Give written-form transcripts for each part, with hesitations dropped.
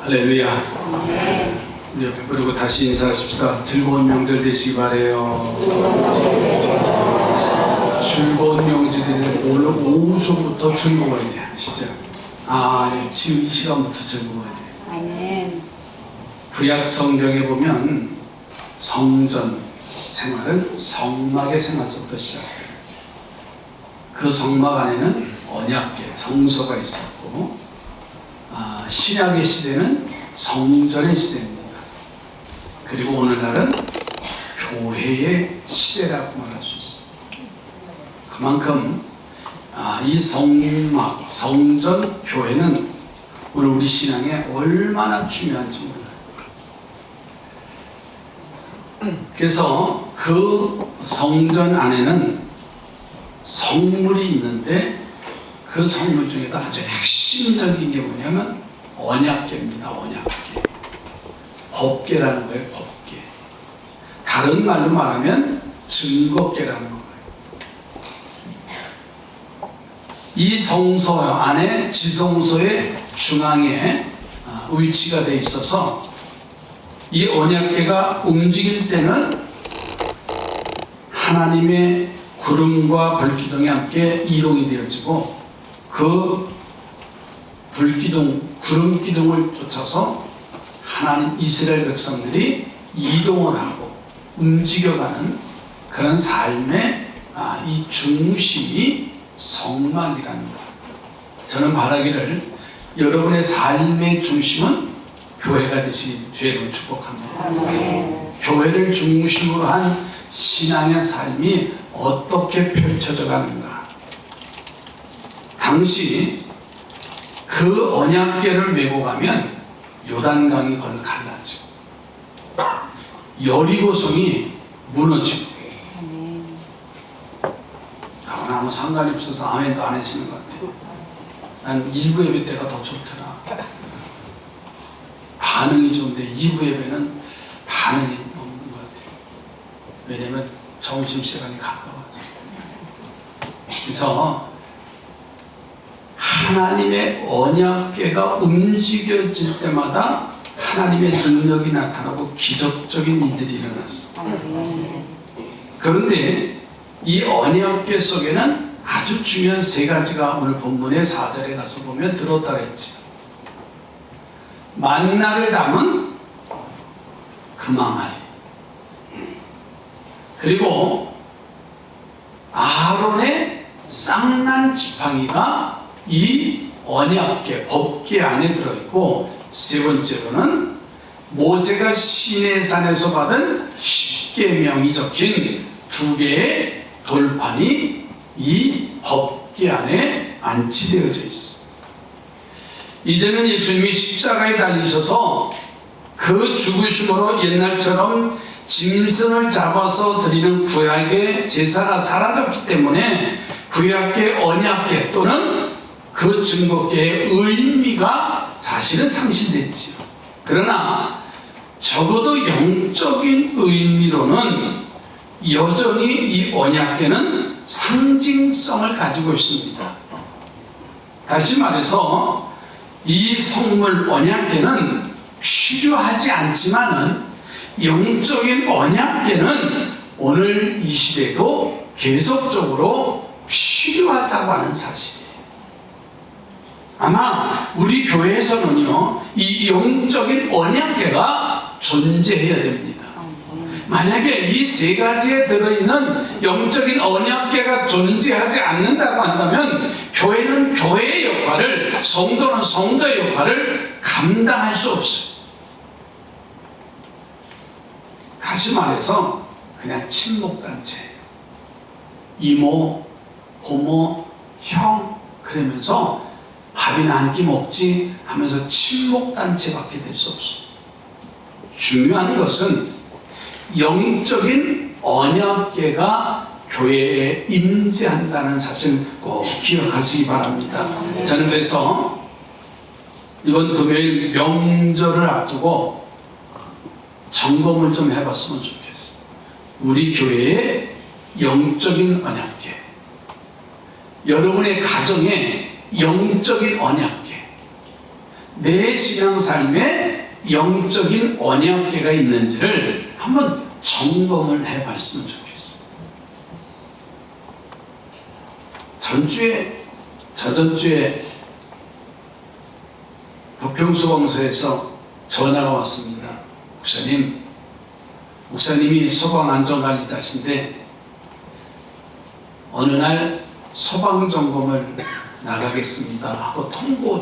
할렐루야. 우리 옆에 그리고 다시 인사하십시다. 즐거운 명절 되시기 바래요. 즐거운 명절이 오늘 오후서부터 즐거워야 돼. 진짜. 네. 지금 이 시간부터 즐거워야 돼. 아멘. 구약 성경에 보면 성전 생활은 성막의 생활서부터 시작해요. 그 성막 안에는 언약궤, 성소가 있었고, 신약의 시대는 성전의 시대입니다. 그리고 오늘날은 교회의 시대라고 말할 수 있어요. 그만큼 이 성막, 성전, 교회는 오늘 우리 신앙에 얼마나 중요한지 몰라요. 그래서 그 성전 안에는 성물이 있는데 그 성물 중에도 아주 핵심적인 게 뭐냐면 언약궤입니다. 언약궤. 법궤라는 거예요. 법궤. 다른 말로 말하면 증거궤라는 거예요. 이 성소 안에 지성소의 중앙에 위치가 되어 있어서 이 언약궤가 움직일 때는 하나님의 구름과 불기둥이 함께 이동이 되어지고 그 구름 기둥을 쫓아서 하나님 이스라엘 백성들이 이동을 하고 움직여가는 그런 삶의 이 중심이 성막이라는 거예요. 저는 바라기를 여러분의 삶의 중심은 교회가 되시기 주의로 축복합니다. 교회를 중심으로 한 신앙의 삶이 어떻게 펼쳐져 가는가. 당시 그 언약궤를 메고 가면 요단강이 갈라지고 여리고성이 무너지고, 다만 아무 상관이 없어서 아멘도 안 하시는 것 같아요. 난 1부 예배 때가 더 좋더라. 반응이 좋은데 2부 예배는 반응이 없는 것 같아요. 왜냐면 점심시간이 가까워서. 그래서 하나님의 언약궤가 움직여질 때마다 하나님의 능력이 나타나고 기적적인 일들이 일어났어. 그런데 이 언약궤 속에는 아주 중요한 세 가지가 오늘 본문의 4절에 가서 보면 들었다 그랬지. 만나를 담은 금항아리, 그리고 아론의 쌍난 지팡이가 이 언약궤, 법궤 안에 들어있고, 세 번째로는 모세가 시내산에서 받은 10계명이 적힌 2개의 돌판이 이 법궤 안에 안치되어져 있어. 이제는 예수님이 십자가에 달리셔서 그 죽으심으로 옛날처럼 짐승을 잡아서 드리는 구약의 제사가 사라졌기 때문에 구약의 언약궤 또는 그 증거궤의 의미가 사실은 상실됐지요. 그러나 적어도 영적인 의미로는 여전히 이 언약궤는 상징성을 가지고 있습니다. 다시 말해서 이 성물 언약궤는 필요하지 않지만은 영적인 언약궤는 오늘 이 시대도 계속적으로 필요하다고 하는 사실이에요. 아마 우리 교회에서는요, 이 영적인 언약궤가 존재해야 됩니다. 만약에 이 세 가지에 들어있는 영적인 언약궤가 존재하지 않는다고 한다면 교회는 교회의 역할을, 성도는 성도의 역할을 감당할 수 없어요. 다시 말해서 그냥 친목단체예요. 이모, 고모, 형 그러면서 밥이나 한 끼 먹지 하면서 친목단체밖에 될 수 없어요. 중요한 것은 영적인 언약궤가 교회에 임재한다는 사실 꼭 기억하시기 바랍니다. 저는 그래서 이번 금요일 명절을 앞두고 점검을 좀 해봤으면 좋겠어요. 우리 교회의 영적인 언약궤, 여러분의 가정에 영적인 언약궤, 내 신앙 삶에 영적인 언약궤가 있는지를 한번 점검을 해봤으면 좋겠어요. 저전주에 부평소방서에서 전화가 왔습니다. 목사님이 소방안전관리자신데 어느 날 소방점검을 나가겠습니다 하고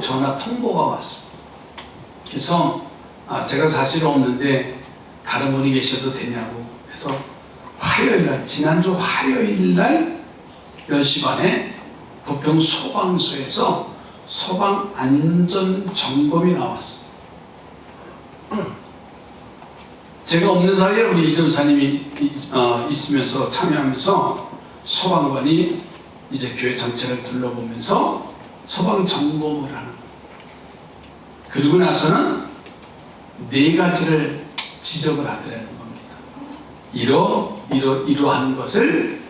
전화 통보가 왔어요. 그래서 제가 사실 없는데 다른 분이 계셔도 되냐고. 그래서 지난주 화요일날 10시 반에 부평 소방서에서 소방 안전 점검이 나왔어요. 제가 없는 사이에 우리 이전사님이 있으면서 참여하면서 소방관이 이제 교회 전체를 둘러보면서 소방 점검을 하는 거예요. 그리고 나서는 4가지를 지적을 하더라는 겁니다. 이러한 것을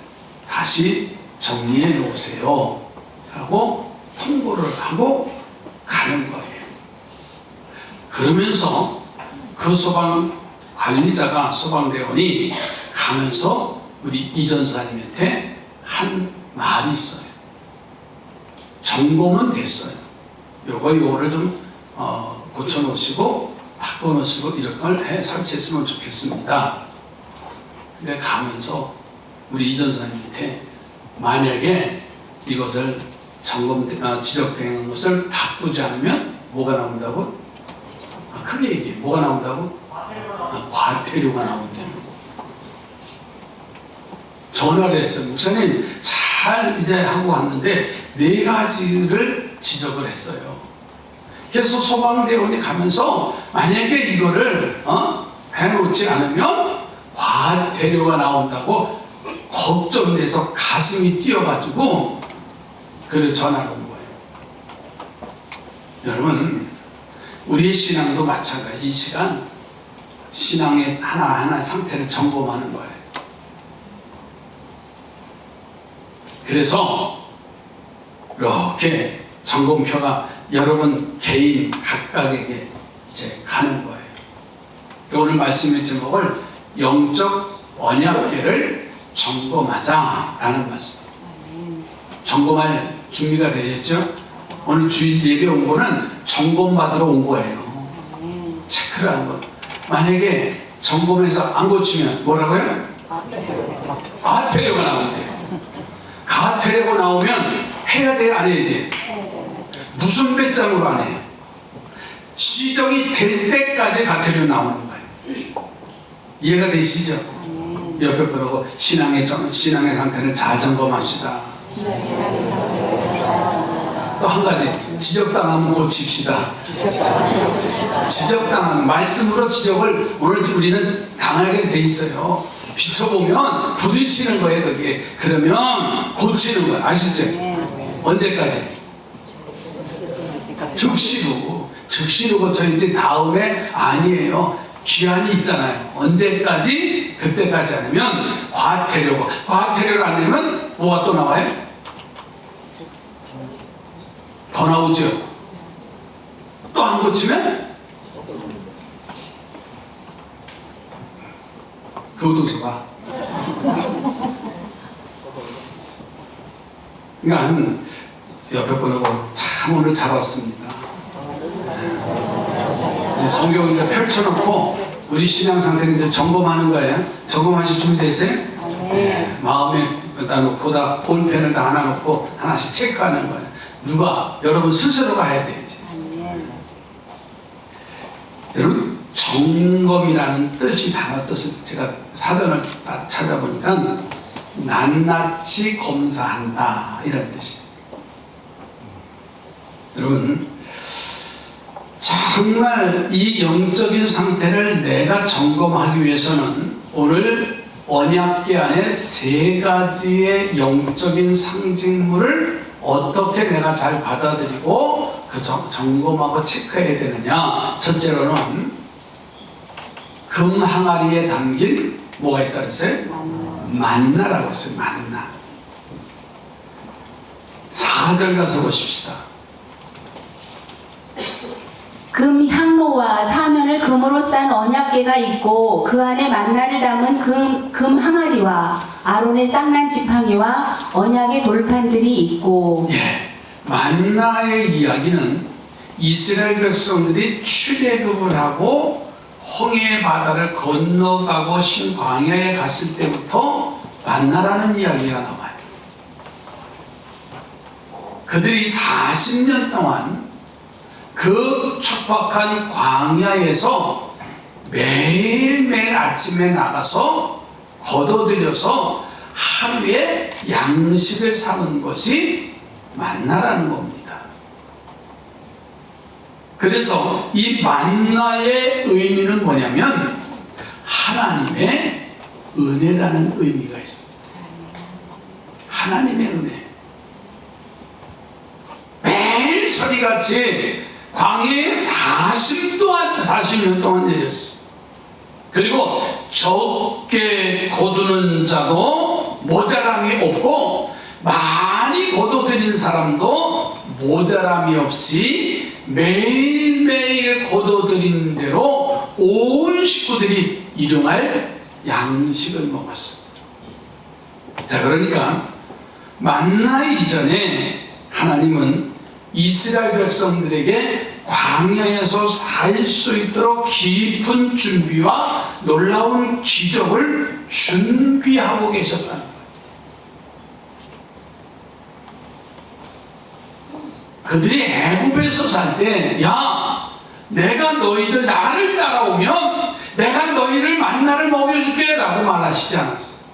다시 정리해 놓으세요 라고 통보를 하고 가는 거예요. 그러면서 그 소방 관리자가, 소방대원이 가면서 우리 이전사님한테 한 말이 있어요. 점검은 됐어요. 요거를 좀 고쳐놓으시고 바꿔놓으시고 이런 걸 설치했으면 좋겠습니다. 근데 가면서 우리 이전사님한테 만약에 이것을 지적된 것을 바꾸지 않으면 뭐가 나온다고? 크게 얘기해. 뭐가 나온다고? 과태료가 나온다는 거. 전화를 했어요. 목사님 잘 이제 하고 왔는데 4가지를 지적을 했어요. 그래서 소방대원이 가면서 만약에 이거를 해놓지 않으면 과태료가 나온다고 걱정돼서 가슴이 뛰어가지고 그래 전화가 온 거예요. 여러분 우리의 신앙도 마찬가지. 이 시간 신앙의 하나하나 상태를 점검하는 거예요. 그래서 이렇게 점검표가 여러분 개인 각각에게 이제 가는 거예요. 오늘 말씀의 제목을 영적 언약궤를 점검하자라는 말씀. 점검할 준비가 되셨죠? 오늘 주일 예배 온 거는 점검받으러 온 거예요. 체크를 하는 거. 만약에 점검해서 안 고치면 뭐라고요? 과태료가 나온대요. 과태료가 나오면 해야 돼, 안 해야 돼? 무슨 배짱으로 안 해요? 시정이 될 때까지 과태료 나오는 거예요. 이해가 되시죠? 옆에 보라고 신앙의 상태를 잘 점검합시다. 또 한 가지, 지적당하면 고칩시다. 지적당하면 말씀으로 지적을 오늘 우리는 당하게 돼 있어요. 비춰보면 부딪히는 거예요, 그게. 그러면 고치는 거예요. 아시죠? 언제까지? 즉시로 고쳐야지 다음에 아니에요. 기한이 있잖아요. 언제까지? 그때까지 아니면 과태료고, 과태료를 안 내면 뭐가 또 나와요? 더 나오죠. 또 안 고치면 교도소가. 그러니까 옆에 보내고 참 오늘 잘 왔습니다. 성경을 이제 펼쳐놓고 우리 신앙 상태를 이제 점검하는 거예요. 점검하실 준비되세요? 네. 마음에다 놓고 다 볼펜을 다 하나 놓고 하나씩 체크하는 거예요. 여러분 스스로가 해야 되지. 여러분 점검이라는 단어 뜻을 제가 사전을 다 찾아보니까 낱낱이 검사한다 이런 뜻이에요. 여러분 정말 이 영적인 상태를 내가 점검하기 위해서는 오늘 언약궤 안에 3가지의 영적인 상징물을 어떻게 내가 잘 받아들이고 점검하고 체크해야 되느냐. 첫째로는 금 항아리에 담긴 뭐가 있다 그랬어요? 만나라고 했어요. 만나. 4절 가서 보십시다. 금 향로와 사면을 금으로 싼 언약궤가 있고 그 안에 만나를 담은 금 항아리와 아론의 쌍난 지팡이와 언약의 돌판들이 있고. 예, 만나의 이야기는 이스라엘 백성들이 출애굽을 하고 홍해 바다를 건너가고 신광야에 갔을 때부터 만나라는 이야기가 나와요. 그들이 40년 동안 그 척박한 광야에서 매일매일 아침에 나가서 걷어들여서 하루에 양식을 삼은 것이 만나라는 겁니다. 그래서 이 만나의 의미는 뭐냐면 하나님의 은혜라는 의미가 있습니다. 하나님의 은혜. 매일 서리같이 광야에 40년 동안 내렸어. 그리고 적게 거두는 자도 모자람이 없고 많이 거둬들인 사람도 모자람이 없이 매일매일 거둬들인 대로 온 식구들이 일용할 양식을 먹었어. 자, 그러니까 만나 이전에 하나님은 이스라엘 백성들에게 광야에서 살 수 있도록 깊은 준비와 놀라운 기적을 준비하고 계셨다는 거예요. 그들이 애굽에서 살 때, 야, 내가 너희들 나를 따라오면 내가 너희를 만나를 먹여줄게 라고 말하시지 않았어.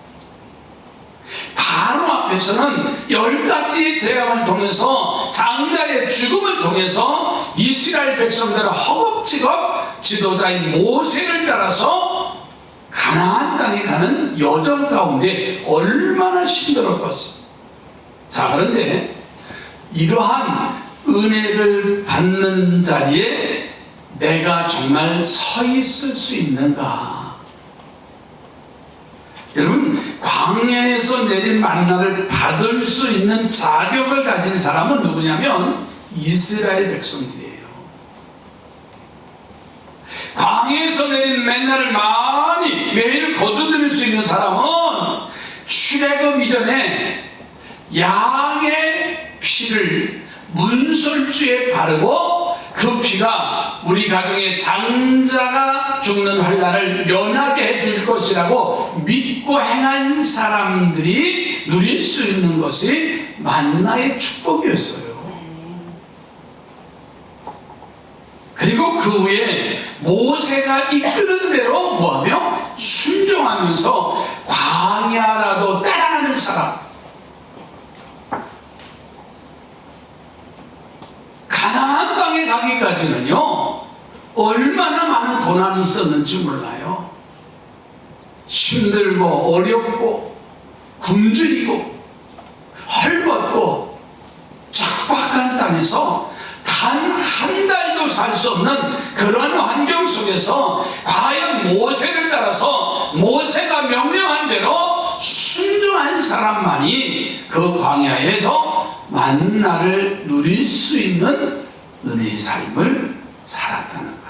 바로 앞에서는 10가지의 재앙을 통해서 장자의 죽음을 통해서 이스라엘 백성들의 허겁지겁 지도자인 모세를 따라서 가나안 땅에 가는 여정 가운데 얼마나 힘들었겠어. 자, 그런데 이러한 은혜를 받는 자리에 내가 정말 서 있을 수 있는가? 여러분, 광야에서 내린 만나를 받을 수 있는 자격을 가진 사람은 누구냐면 이스라엘 백성들이에요. 광야에서 내린 만나를 많이 매일 거두들일 수 있는 사람은 출애굽 이전에 양의 피를 문설주에 바르고 그 피가 우리 가정의 장자가 죽는 환난을 면하게 해줄 것이라고 믿고 행한 사람들이 누릴 수 있는 것이 만나의 축복이었어요. 그리고 그 후에 모세가 이끄는 대로 뭐하며 순종하면서 광야라도 따라가는 사람, 가나안 땅에 가기까지는요 얼마나 많은 고난이 있었는지 몰라요. 힘들고 어렵고 굶주리고 헐벗고 척박한 땅에서 단 한 달도 살 수 없는 그런 환경 속에서 과연 모세를 따라서 모세가 명령한 대로 순종한 사람만이 그 광야에서 만나를 누릴 수 있는 은혜의 삶을 살았다는 거예요.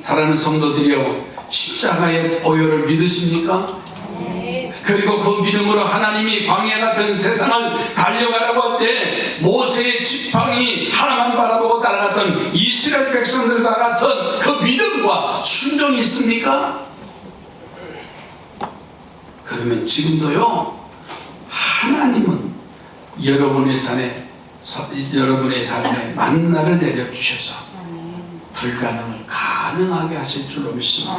사랑하는 성도들이여, 십자가의 보혈을 믿으십니까? 그리고 그 믿음으로 하나님이 광야 같은 세상을 달려가라고 할 때 모세의 지팡이 하나만 바라보고 따라갔던 이스라엘 백성들과 같은 그 믿음과 순종이 있습니까? 그러면 지금도요, 하나님은 여러분의 삶에 만나를 내려주셔서 불가능을 가능하게 하실 줄로 믿습니다.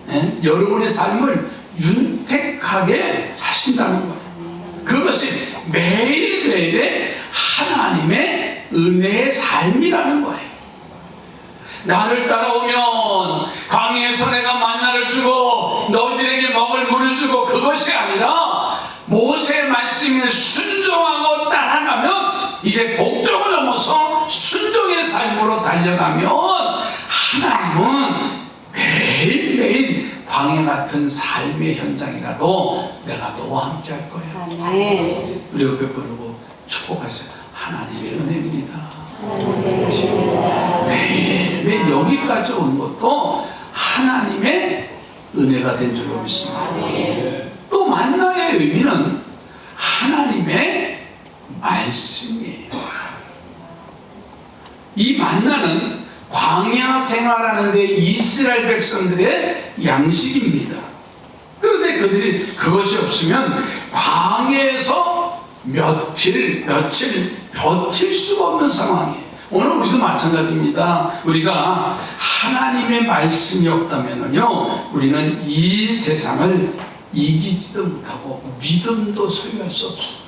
네? 여러분의 삶을 윤택하게 하신다는 거예요. 그것이 매일매일의 하나님의 은혜의 삶이라는 거예요. 나를 따라오면 광야에서 내가 만나를 주고 너희들에게 먹을 물을 주고, 그것이 아니라 모세의 말씀에 순종하고 따라가면 이제 복종을 넘어서 순종의 삶으로 달려가면 하나님은 매일매일 광야 같은 삶의 현장이라도 내가 너와 함께 할 거야. 우리 옆에 부르고 축복하세요. 하나님의 은혜입니다. 여기까지 온 것도 하나님의 은혜가 된 줄로 믿습니다. 또 만나의 의미는 하나님의 말씀이에요. 이 만나는 광야 생활하는데 이스라엘 백성들의 양식입니다. 그런데 그들이 그것이 없으면 광야에서 며칠 버틸 수가 없는 상황이에요. 오늘 우리도 마찬가지입니다. 우리가 하나님의 말씀이 없다면요, 우리는 이 세상을 이기지도 못하고 믿음도 소유할 수 없어요.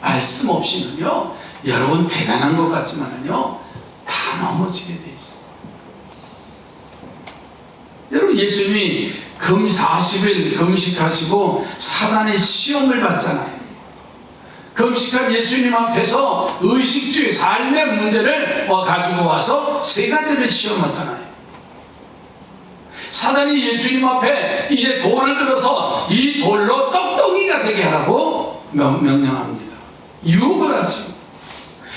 말씀 없이는요, 여러분 대단한 것 같지만은요, 다 넘어지게 돼 있어요. 여러분, 예수님이 40일 금식하시고 사단의 시험을 받잖아요. 금식한 예수님 앞에서 의식주의 삶의 문제를 가지고 와서 3가지를 시험하잖아요. 사단이 예수님 앞에 이제 돌을 들어서 이 돌로 떡덩이가 되게 하라고 명령합니다. 유혹을 하지.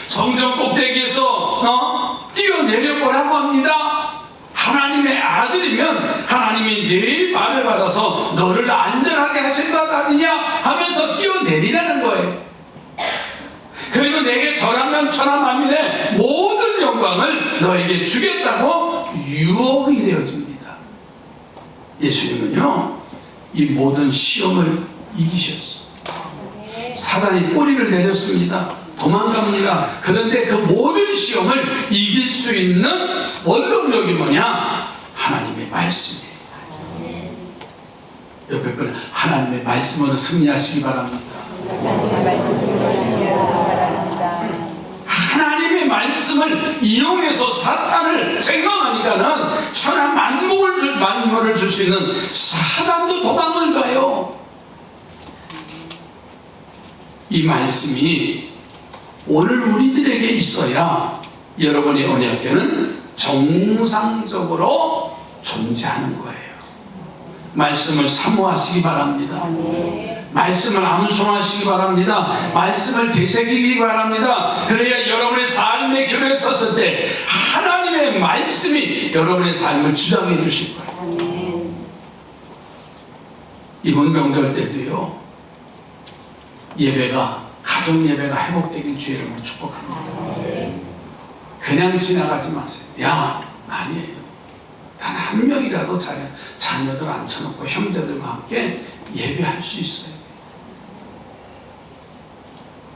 성전 꼭대기에서 뛰어내려보라고 합니다. 하나님의 아들이면 하나님이 네 말을 받아서 너를 안전하게 하실 것 아니냐 하면서 뛰어내리라는 거예요. 그리고 내게 절하면 천하 만민의 모든 영광을 너에게 주겠다고 유혹이 되어집니다. 예수님은요, 이 모든 시험을 이기셨어요. 사단이 꼬리를 내렸습니다. 도망갑니다. 그런데 그 모든 시험을 이길 수 있는 원동력이 뭐냐? 하나님의 말씀이에요. 옆에 분은 하나님의 말씀으로 승리하시기 바랍니다. 하나님의 말씀을 이용해서 사탄을 생각하니까는 천하 만물을 줄 수 있는 사단도 도망을 가요. 이 말씀이 오늘 우리들에게 있어야 여러분의 언약궤는 정상적으로 존재하는 거예요. 말씀을 사모하시기 바랍니다. 말씀을 암송하시기 바랍니다. 말씀을 되새기기 바랍니다. 그래야 여러분의 삶의 결에 섰을 때 하나님의 말씀이 여러분의 삶을 주장해 주실 거예요. 이번 명절 때도요, 가정 예배가 회복되길 주의 이름으로 축복합니다. 그냥 지나가지 마세요. 아니에요. 단 한 명이라도 자녀들 앉혀놓고 형제들과 함께 예배할 수 있어요.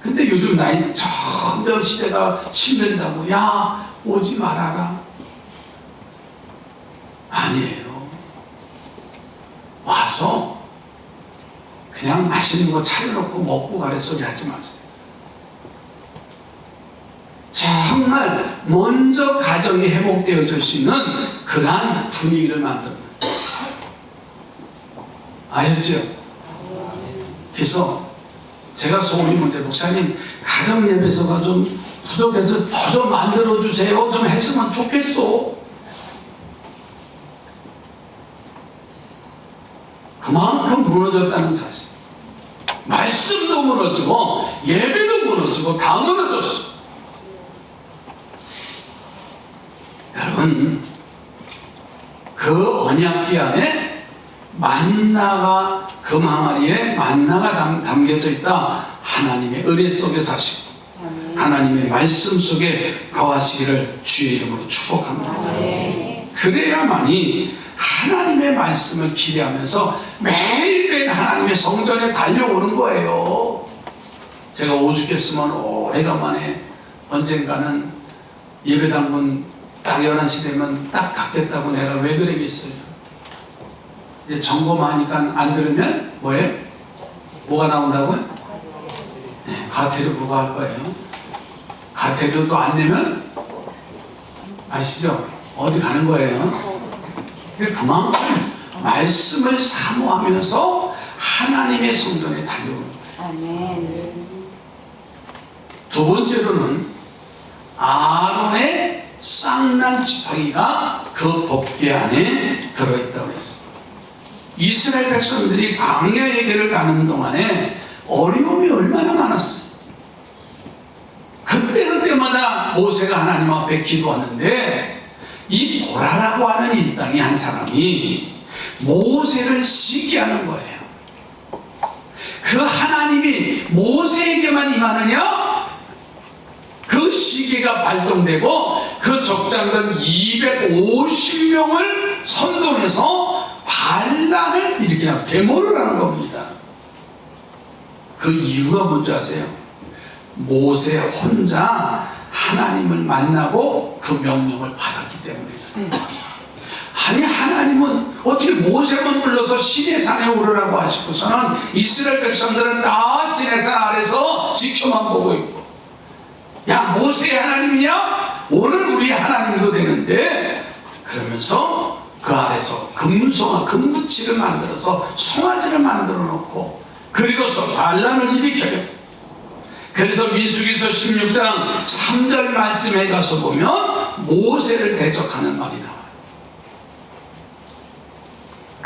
근데 요즘 나이 점점 시대가 힘들다고 오지 말아라. 아니에요. 와서 그냥 맛있는 거 차려놓고 먹고 가래 소리 하지 마세요. 정말 먼저 가정이 회복되어질 수 있는 그러한 분위기를 만듭니다. 아셨죠? 그래서 제가 소원이 문제, 목사님 가정 예배소가 좀 부족해서 더 좀 만들어주세요. 좀 했으면 좋겠어. 그만큼 무너졌다는 사실. 말씀도 무너지고 예배도 무너지고 다 무너졌어. 여러분, 그 언약궤 안에 만나가, 금항아리에 만나가 담겨져 있다. 하나님의 은혜 속에 사시고 하나님의 말씀 속에 거하시기를 주의 이름으로 축복합니다. 그래야만이 하나님의 말씀을 기대하면서 매일매일 하나님의 성전에 달려오는 거예요. 제가 오죽했으면 오래간만에 언젠가는 예배당 문 딱 11시 되면 딱 닫겠다고 내가 왜 그러겠어요. 이제 점검하니까 안 들으면 뭐예요? 뭐가 나온다고요? 네, 과태료 부과할 거예요. 과태료도 안 내면 아시죠? 어디 가는 거예요? 그만큼 말씀을 사모하면서 하나님의 성전에 달려오는 거예요. 두 번째로는 아론의 쌍난 지팡이가 그 법궤 안에 들어있다고 했어요. 이스라엘 백성들이 광야의 길을 가는 동안에 어려움이 얼마나 많았어요. 그때마다 모세가 하나님 앞에 기도하는데 이 보라라고 하는 이 땅의 한 사람이 모세를 시기하는 거예요. 그 하나님이 모세에게만 임하느냐? 그 시기가 발동되고 그 족장들 250명을 선동해서 반란을 일으키는 데모를 하는 겁니다. 그 이유가 뭔지 아세요? 모세 혼자 하나님을 만나고 그 명령을 받았기 때문입니다. 아니 하나님은 어떻게 모세만 불러서 시내산에 오르라고 하시고서는 이스라엘 백성들은 다 시내산 아래서 지켜만 보고 있고, 야 모세의 하나님이냐? 오늘 우리 하나님도 되는데, 그러면서 그 아래서 금송아 금붙이를 만들어서 송아지를 만들어 놓고 그리고서 반란을 일으켜요. 그래서 민수기서 16장 3절 말씀에 가서 보면 모세를 대적하는 말이 나와요.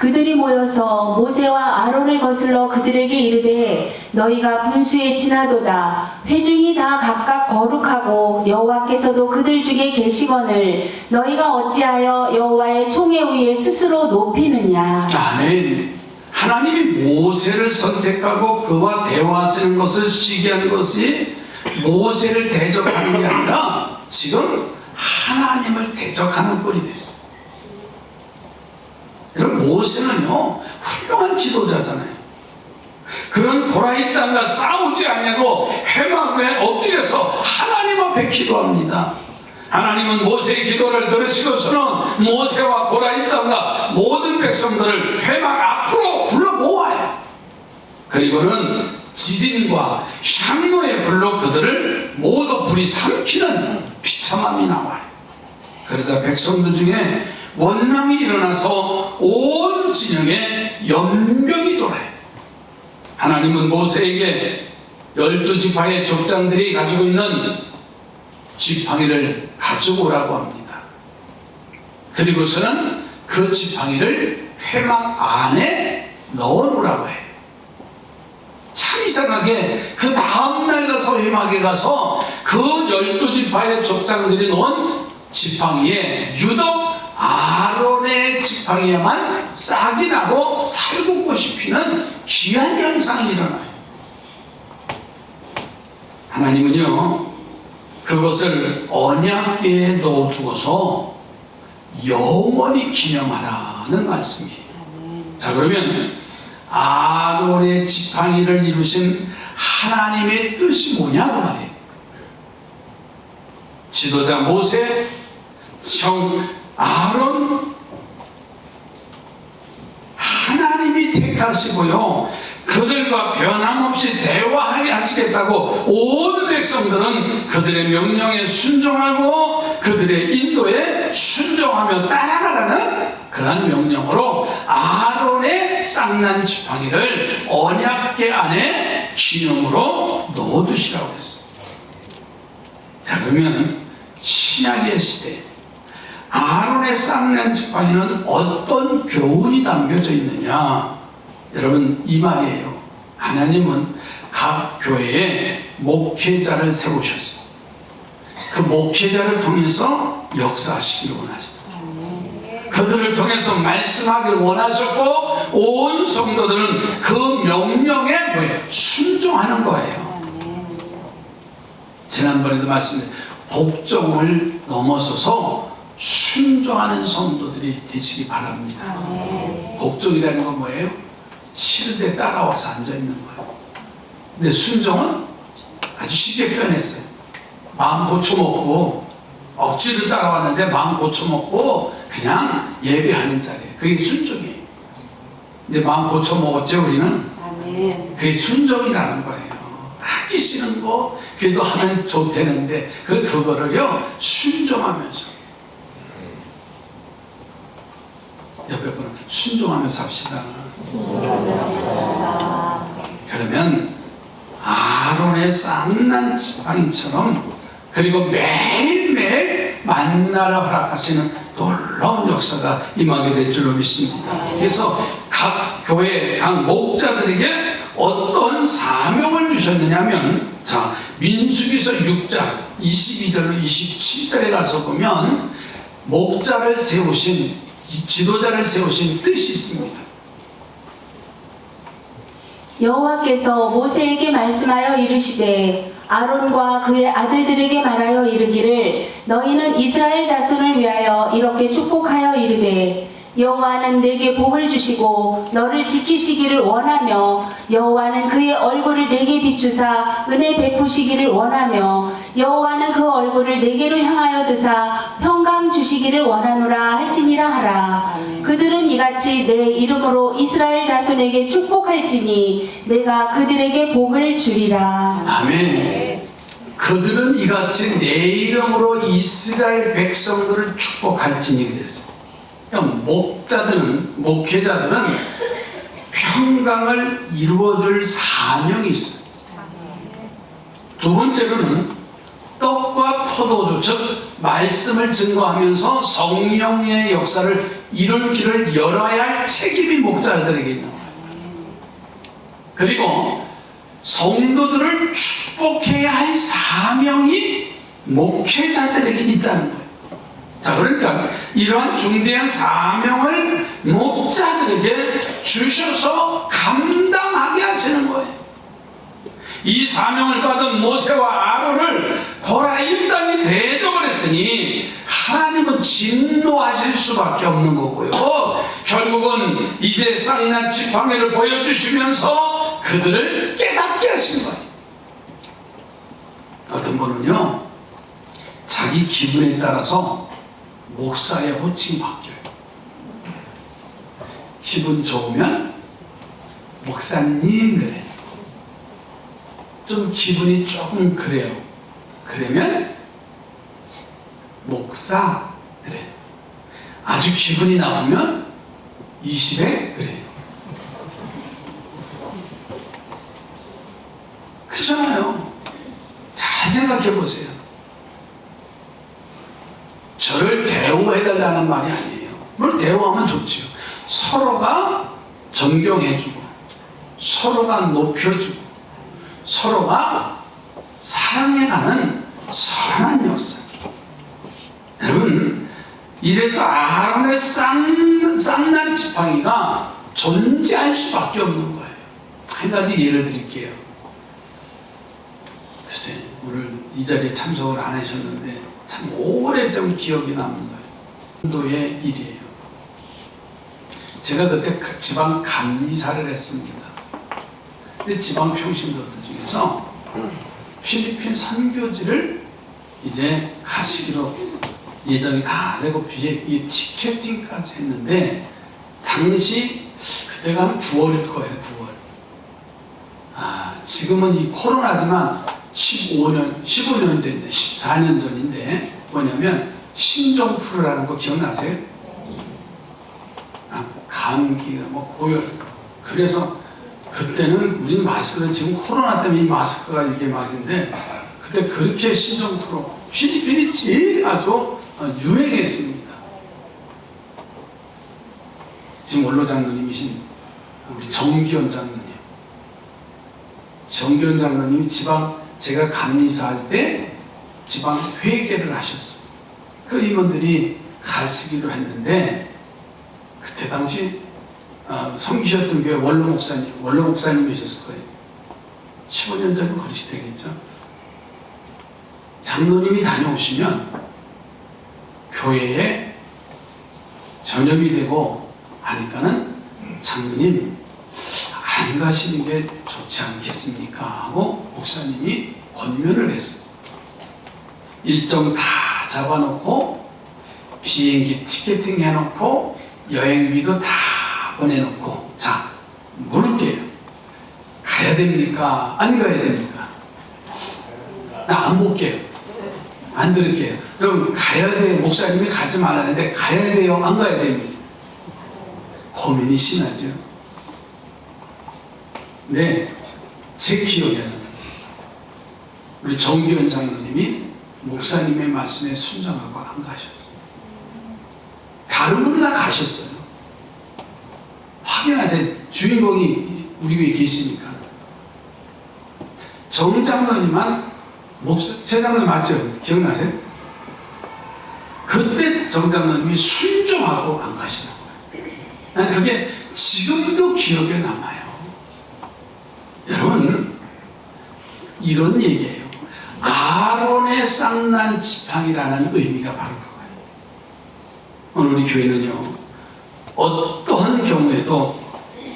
그들이 모여서 모세와 아론을 거슬러 그들에게 이르되 너희가 분수에 지나도다. 회중이 다 각각 거룩하고 여호와께서도 그들 중에 계시거늘 너희가 어찌하여 여호와의 총회 위에 스스로 높이느냐. 아멘. 하나님이 모세를 선택하고 그와 대화하시는 것을 시기하는 것이 모세를 대적하는 게 아니라 지금 하나님을 대적하는 꼴이 됐어요. 여러분 모세는요 훌륭한 지도자잖아요. 그런 고라이 땅과 싸우지 아니하고 회막 위에 엎드려서 하나님 앞에 기도합니다. 하나님은 모세의 기도를 들으시고서는 모세와 고라이 땅과 모든 백성들을 회막 앞으로 불러 모아요. 그리고는 지진과 향로의 불로 그들을 모두 불이 삼키는 비참함이 나와요. 그러다 백성들 중에 원망이 일어나서 온 진영에 연병이 돌아요. 하나님은 모세에게 12지파의 족장들이 가지고 있는 지팡이를 가져오라고 합니다. 그리고서는 그 지팡이를 회막 안에 넣어놓으라고 해요. 참 이상하게 그 다음날 가서 회막에 가서 그 12지파의 족장들이 놓은 지팡이에 유독 아론의 지팡이에만 싹이 나고 살구꽃이 피는 귀한 현상이 일어나요. 하나님은요 그것을 언약궤에 넣어두고서 영원히 기념하라는 말씀이에요. 자 그러면 아론의 지팡이를 이루신 하나님의 뜻이 뭐냐고 말이에요. 지도자 모세, 형 아론, 하나님이 택하시고요 그들과 변함없이 대화하게 하시겠다고 온 백성들은 그들의 명령에 순종하고 그들의 인도에 순종하며 따라가라는 그런 명령으로 아론의 쌍난 지팡이를 언약궤 안에 기념으로 넣어두시라고 했어요. 자 그러면 신약의 시대 아론의 쌍난 지팡이는 어떤 교훈이 담겨져 있느냐? 여러분 이 말이에요. 하나님은 각 교회에 목회자를 세우셨어요. 그 목회자를 통해서 역사하시기를 원하십니다. 그들을 통해서 말씀하기를 원하셨고 온 성도들은 그 명령에 순종하는 거예요. 지난번에도 말씀드린 복종을 넘어서서 순종하는 성도들이 되시기 바랍니다. 복종이라는 건 뭐예요? 싫은데 따라와서 앉아있는 거예요. 근데 순종은 아주 쉽게 표현했어요. 마음 고쳐먹고 억지로 따라왔는데 마음 고쳐먹고 그냥 예배하는 자리예요. 그게 순종이에요. 이제 마음 고쳐먹었죠 우리는? 그게 순종이라는 거예요. 하기 싫은 거 그래도 하면 좋다는데 그거를요 순종하면서 옆에 분은 순종하면서 합시다. 그러면 아론의 쌍난 지팡이처럼 그리고 매일매일 만나라 허락하시는 놀라운 역사가 임하게 될 줄로 믿습니다. 그래서 각 교회, 각 목자들에게 어떤 사명을 주셨느냐면 자 민수기서 6장 22절로 27절에 가서 보면 목자를 세우신, 지도자를 세우신 뜻이 있습니다. 여호와께서 모세에게 말씀하여 이르시되 아론과 그의 아들들에게 말하여 이르기를 너희는 이스라엘 자손을 위하여 이렇게 축복하여 이르되 여호와는 내게 복을 주시고 너를 지키시기를 원하며 여호와는 그의 얼굴을 내게 비추사 은혜 베푸시기를 원하며 여호와는 그 얼굴을 내게로 향하여 드사 평강 주시기를 원하노라 할지니라 하라. 그들은 이같이 내 이름으로 이스라엘 자손에게 축복할지니 내가 그들에게 복을 주리라. 아멘. 그들은 이같이 내 이름으로 이스라엘 백성들을 축복할지니 그랬어요. 그러니까 목회자들은 평강을 이루어줄 사명이 있어요. 두 번째로는 떡과 포도주, 즉 말씀을 증거하면서 성령의 역사를 이룰 길을 열어야 할 책임이 목자들에게 있는 거예요. 그리고 성도들을 축복해야 할 사명이 목회자들에게 있다는 거예요. 자, 그러니까 이러한 중대한 사명을 목자들에게 주셔서 감당하게 하시는 거예요. 이 사명을 받은 모세와 아론을 고라 일당이 대적을 했으니 하나님은 진노하실 수밖에 없는 거고요. 결국은 이제 쌍난 지팡이를 보여주시면서 그들을 깨닫게 하신 거예요. 어떤 분은요, 자기 기분에 따라서 목사의 호칭이 바뀌어요. 기분 좋으면 목사님 그래. 좀 기분이 조금 그래요. 그러면 목사 그래. 아주 기분이 나쁘면 20에 그래요. 그렇잖아요. 잘 생각해 보세요. 저를 대우해달라는 말이 아니에요. 뭘 대우하면 좋지요. 서로가 존경해주고, 서로가 높여주고, 서로가 사랑해가는 선한 역사. 여러분, 이래서 아론의 쌍난 지팡이가 존재할 수밖에 없는 거예요. 한 가지 예를 드릴게요. 글쎄, 오늘 이 자리에 참석을 안 하셨는데 참 오래전 기억이 남는 거예요. 인도의 일이에요. 제가 그때 지방 감리사를 했습니다. 근데 지방 평신도들 중에서 필리핀 선교지를 이제 가시기로 예정이 다 되고 비행기 티켓팅까지 했는데 당시 그때가 한 9월일 거예요. 9월. 지금은 이 코로나지만 15년 됐네. 14년 전인데 뭐냐면 신종플루라는 거 기억나세요? 감기가 뭐 고열. 그래서 그때는 우리는 마스크는 지금 코로나 때문에 이 마스크가 이게 말인데 그때 그렇게 신종플루 필리핀이 제일 아주 유행했습니다. 지금 원로 장로님이신 우리 정기현 장로님. 정기현 장로님이 제가 감리사 할 때 지방 회계를 하셨어요. 그 임원들이 가시기로 했는데 그때 당시 섬기셨던 교회 원로 목사님이셨을 거예요. 15년 전에 그릇이 되겠죠. 장로님이 다녀오시면 교회에 전염이 되고 하니까는 장로님 안 가시는 게 좋지 않겠습니까? 하고 목사님이 권면을 했어요. 일정 다 잡아놓고 비행기 티켓팅 해놓고 여행비도 다 보내놓고 자 물을게요. 가야 됩니까? 안 가야 됩니까? 나 안 볼게요. 안 들을게요. 그럼 가야 돼. 목사님이 가지 말라는데 가야 돼요? 안 가야 됩니다. 고민이 심하죠. 네, 제 기억에는 우리 정기현 장로님이 목사님의 말씀에 순종하고 안 가셨어요. 다른 분이 다 가셨어요. 확인하세요. 주인공이 우리 교회에 계시니까. 정 장로님만 제 장로님 맞죠? 기억나세요? 그때 정장로님이 순종하고 안 가시는 거예요. 난 그게 지금도 기억에 남아요. 여러분, 이런 얘기예요. 아론의 쌍난 지팡이라는 의미가 바로 그거예요. 오늘 우리 교회는요, 어떠한 경우에도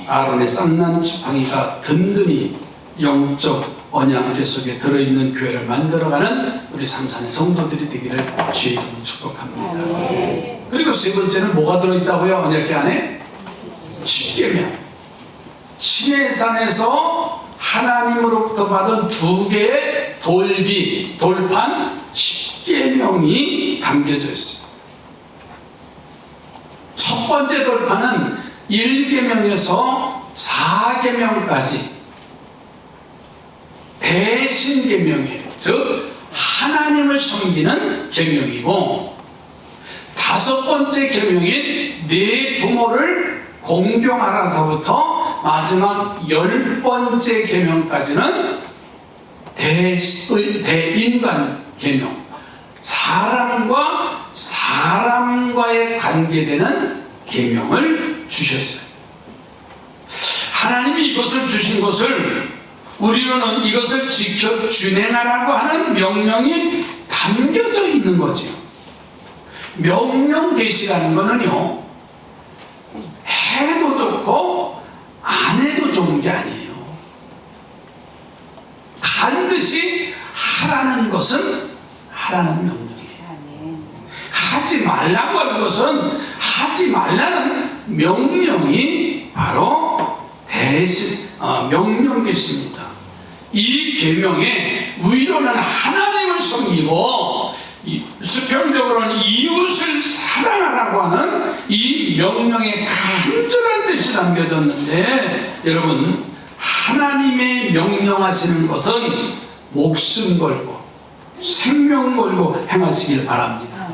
아론의 쌍난 지팡이가 든든히 영적 언약궤 속에 들어있는 교회를 만들어가는 우리 삼산의 성도들이 되기를 주의 이름으로 축복합니다. 그리고 세 번째는 뭐가 들어있다고요? 언약궤 안에? 십계명. 시내산에서 하나님으로부터 받은 2개의 돌판 십계명이 담겨져 있어요. 첫 번째 돌판은 1계명에서 4계명까지 대신계명이에요. 즉 하나님을 섬기는 계명이고, 5번째 계명인 네 부모를 공경하라부터 마지막 10번째 계명까지는 대인간 계명, 사람과 사람과의 관계되는 계명을 주셨어요. 하나님이 이것을 주신 것을 우리로는 이것을 지켜 준행하라고 하는 명령이 담겨져 있는 거죠. 명령 계시라는 거는요, 해도 좋고 안 해도 좋은 게 아니에요. 반드시 하라는 것은 하라는 명령이에요. 하지 말라고 하는 것은 하지 말라는 명령이 바로 명령 계시입니다. 이 계명에 위로는 하나님을 섬기고 수평적으로는 이웃을 사랑하라고 하는 이 명령의 간절한 뜻이 담겨졌는데, 여러분, 하나님의 명령하시는 것은 목숨 걸고 생명 걸고 행하시길 바랍니다.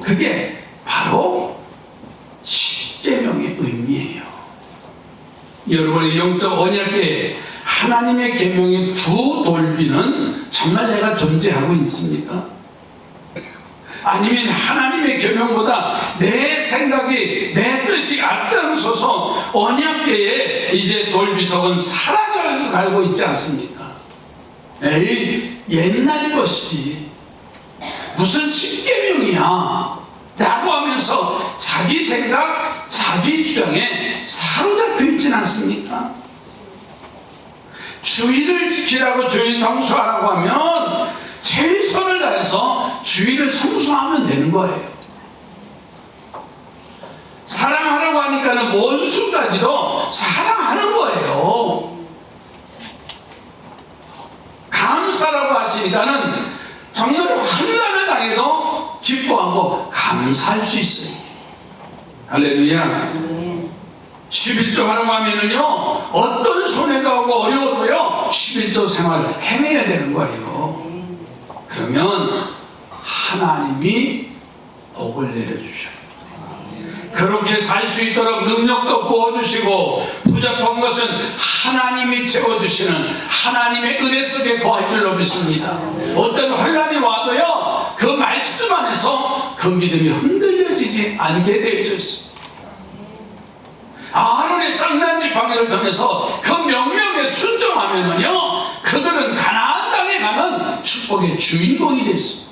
그게 바로 십계명의 의미예요. 여러분의 영적 언약궤에 하나님의 계명의 2 돌비는 정말 내가 존재하고 있습니까? 아니면 하나님의 계명보다 내 생각이, 내 뜻이 앞장서서 언약궤에 이제 돌비석은 사라져 가고 있지 않습니까? 에이, 옛날 것이지 무슨 십계명이야 라고 하면서 자기 생각, 자기 주장에 사로잡혀 있진 않습니까? 주의를 지키라고 주의 성수하라고 하면 최선을 다해서 주의를 성수하면 되는 거예요. 사랑하라고 하니까는 원수까지도 사랑하는 거예요. 감사라고 하시니까는 정말 환난을 당해도 기뻐하고 감사할 수 있어요. 할렐루야. 11조 하라고 하면은요, 어떤 손해가 오고 어려워도요 11조 생활을 해내야 되는 거예요. 그러면 하나님이 복을 내려주셔요. 그렇게 살 수 있도록 능력도 부어주시고, 부족한 것은 하나님이 채워주시는 하나님의 은혜 속에 거할 줄로 믿습니다. 어떤 환난이 와도요, 그 말씀 안에서 그 믿음이 흔들려지지 않게 되어 있습니다. 아론의 쌍난 지팡이를 통해서 그 명령에 순종하면은요, 그들은 가나안 땅에 가는 축복의 주인공이 됐습니다.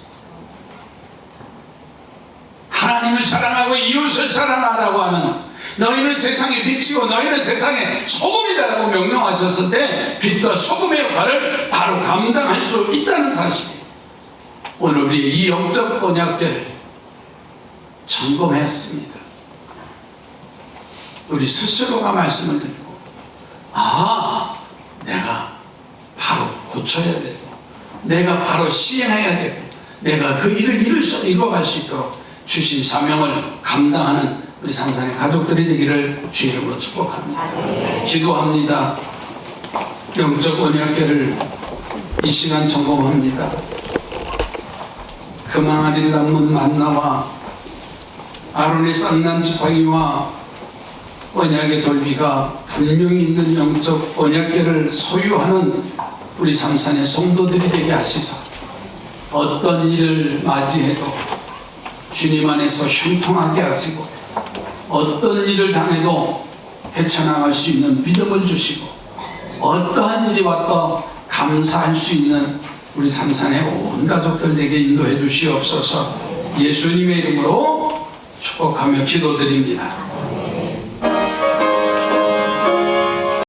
하나님을 사랑하고 이웃을 사랑하라고 하는, 너희는 세상의 빛이고 너희는 세상의 소금이다라고 명령하셨을 때 빛과 소금의 역할을 바로 감당할 수 있다는 사실이에요. 오늘 우리 이 영적 언약궤를 점검했습니다. 우리 스스로가 말씀을 듣고, 내가 바로 고쳐야 되고, 내가 바로 시행해야 되고, 내가 그 일을 이루어갈 수 있도록 주신 사명을 감당하는 우리 삼산의 가족들이 되기를 주의 이름으로 축복합니다. 기도합니다. 영적 언약궤를 이 시간 점검합니다. 그 망아리를 담은 만나와 아론의 쌍난 지팡이와 언약의 돌비가 분명히 있는 영적 언약궤를 소유하는 우리 삼산의 성도들이 되게 하시사, 어떤 일을 맞이해도 주님 안에서 형통하게 하시고 어떤 일을 당해도 헤쳐나갈 수 있는 믿음을 주시고 어떠한 일이 와도 감사할 수 있는 우리 삼산의 온 가족들에게 인도해 주시옵소서. 예수님의 이름으로 축복하며 기도드립니다.